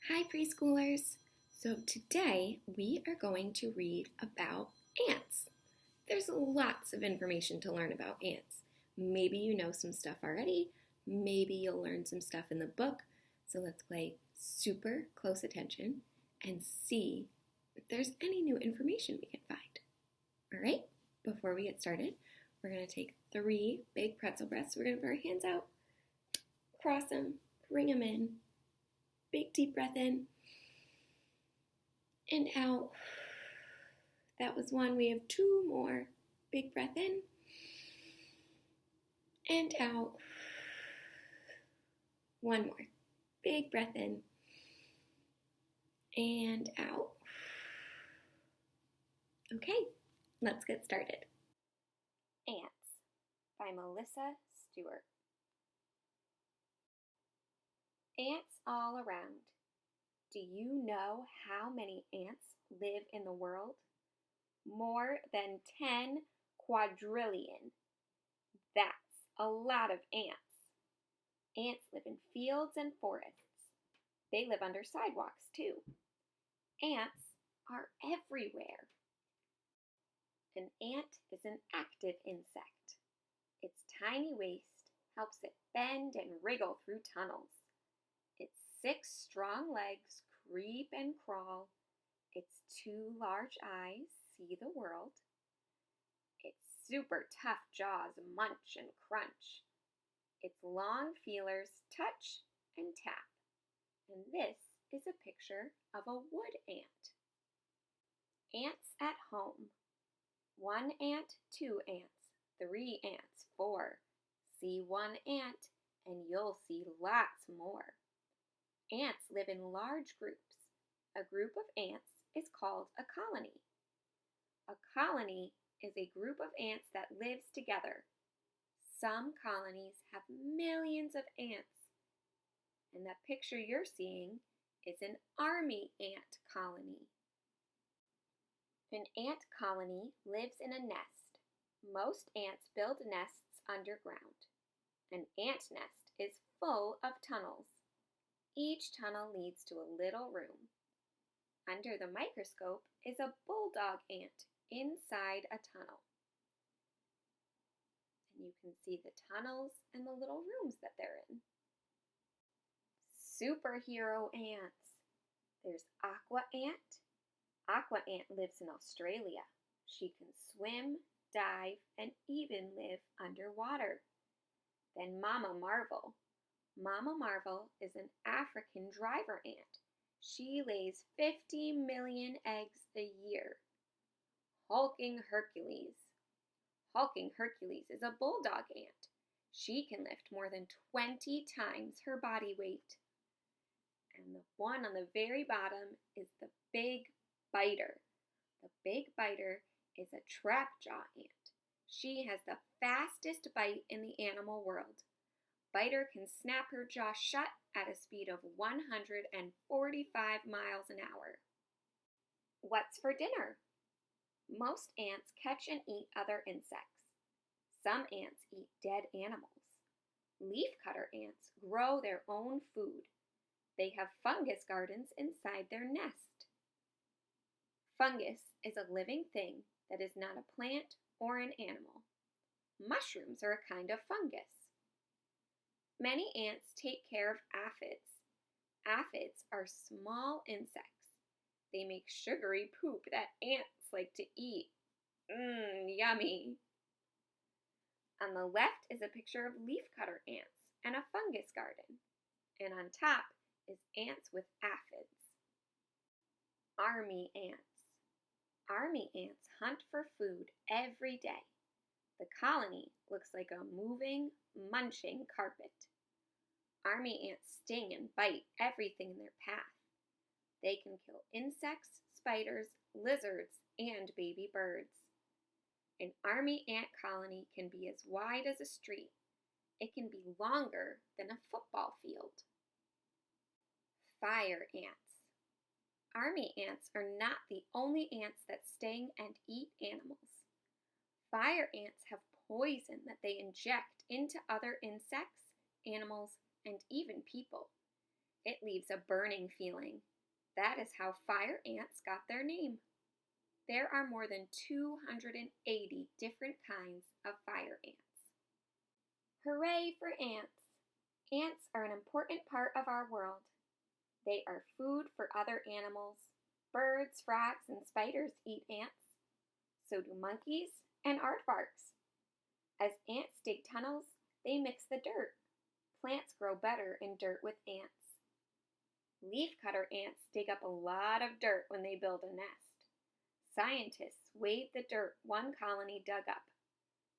Hi, preschoolers. So today we are going to read about ants. There's lots of information to learn about ants. Maybe you know some stuff already. Maybe you'll learn some stuff in the book. So let's pay super close attention and see if there's any new information we can find. All right, before we get started, we're going to take 3 big pretzel breaths. We're going to put our hands out, cross them, bring them in. Big deep breath in and out. That was 1. We have 2 more. Big breath in and out. 1 more. Big breath in and out. Okay, let's get started. Ants by Melissa Stewart. Ants all around. Do you know how many ants live in the world? More than 10 quadrillion. That's a lot of ants. Ants live in fields and forests. They live under sidewalks too. Ants are everywhere. An ant is an active insect. Its tiny waist helps it bend and wriggle through tunnels. Its 6 strong legs creep and crawl. Its 2 large eyes see the world. Its super tough jaws munch and crunch. Its long feelers touch and tap. And this is a picture of a wood ant. Ants at home. 1 ant, 2 ants, 3 ants, 4. See 1 ant and you'll see lots more. Ants live in large groups. A group of ants is called a colony. A colony is a group of ants that lives together. Some colonies have millions of ants. And the picture you're seeing is an army ant colony. An ant colony lives in a nest. Most ants build nests underground. An ant nest is full of tunnels. Each tunnel leads to a little room. Under the microscope is a bulldog ant inside a tunnel. And you can see the tunnels and the little rooms that they're in. Superhero ants. There's Aqua Ant. Aqua Ant lives in Australia. She can swim, dive, and even live underwater. Then Mama Marvel. Mama Marvel is an African driver ant. She lays 50 million eggs a year. Hulking Hercules. Hulking Hercules is a bulldog ant. She can lift more than 20 times her body weight. And the one on the very bottom is the Big Biter. The Big Biter is a trapjaw ant. She has the fastest bite in the animal world. Biter can snap her jaw shut at a speed of 145 miles an hour. What's for dinner? Most ants catch and eat other insects. Some ants eat dead animals. Leafcutter ants grow their own food. They have fungus gardens inside their nest. Fungus is a living thing that is not a plant or an animal. Mushrooms are a kind of fungus. Many ants take care of aphids. Aphids are small insects. They make sugary poop that ants like to eat. Yummy! On the left is a picture of leafcutter ants and a fungus garden. And on top is ants with aphids. Army ants. Army ants hunt for food every day. The colony looks like a moving, munching carpet. Army ants sting and bite everything in their path. They can kill insects, spiders, lizards, and baby birds. An army ant colony can be as wide as a street. It can be longer than a football field. Fire ants. Army ants are not the only ants that sting and eat animals. Fire ants have poison that they inject into other insects, animals, and even people. It leaves a burning feeling. That is how fire ants got their name. There are more than 280 different kinds of fire ants. Hooray for ants! Ants are an important part of our world. They are food for other animals. Birds, frogs, and spiders eat ants. So do monkeys and aardvarks. As ants dig tunnels, they mix the dirt. Plants grow better in dirt with ants. Leafcutter ants dig up a lot of dirt when they build a nest. Scientists weighed the dirt one colony dug up.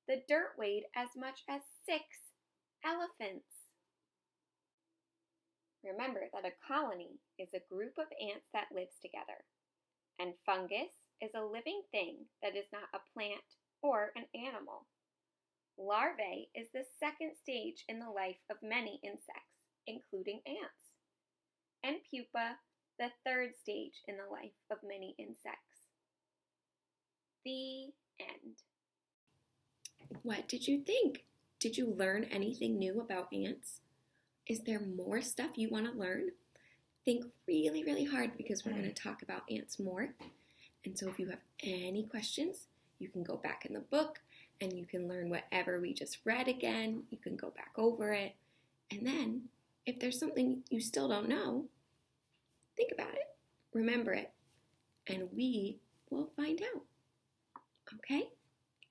The dirt weighed as much as 6 elephants. Remember that a colony is a group of ants that lives together, and fungus is a living thing that is not a plant or an animal. Larvae is the second stage in the life of many insects, including ants, and pupa, the third stage in the life of many insects. The end. What did you think? Did you learn anything new about ants? Is there more stuff you want to learn? Think really, really hard because we're going to talk about ants more. And so if you have any questions, you can go back in the book and you can learn whatever we just read again. You can go back over it. And then if there's something you still don't know, think about it, remember it, and we will find out. Okay?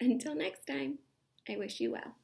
Until next time, I wish you well.